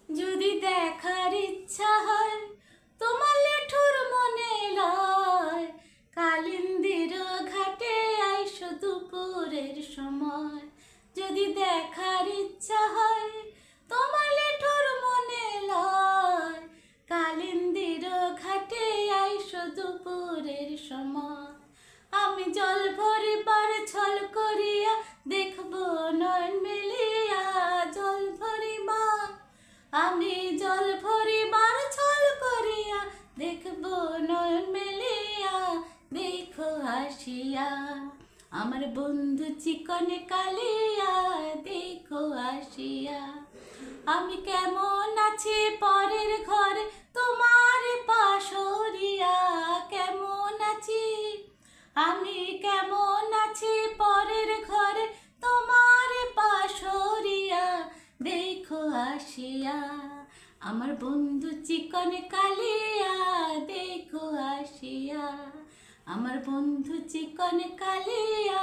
যদি দেখার ইচ্ছা হয় তোমার লেঠুর মনে লয়, কালিন্দির ঘাটে আইসো দুপুরের সময়। যদি দেখার ইচ্ছা হয় তোমার লেঠুর মনে লয়, কালিন্দির ঘাটে আইসো দুপুরের সময়। আমি জল ভরিবার ছল করিয়া দেখবো নয়ন মেলিয়া, জল ভরিবার আমি জল ভরিবার ছল করিয়া দেখবো নয়ন মেলিয়া, দেখো আসিয়া আমার বন্ধু চিকন কালিয়া, দেখো আসিয়া। আমি কেমন আছি পরের ঘরে তোমার পাশরিয়া, কেমন আছি আমি কেমন আছি পরের ঘরে তোমার পাশরিয়া, দেখো আসিয়া আমার বন্ধু চিকন কালিয়া, দেখো আসিয়া আমার বন্ধু চিকন কালিয়া।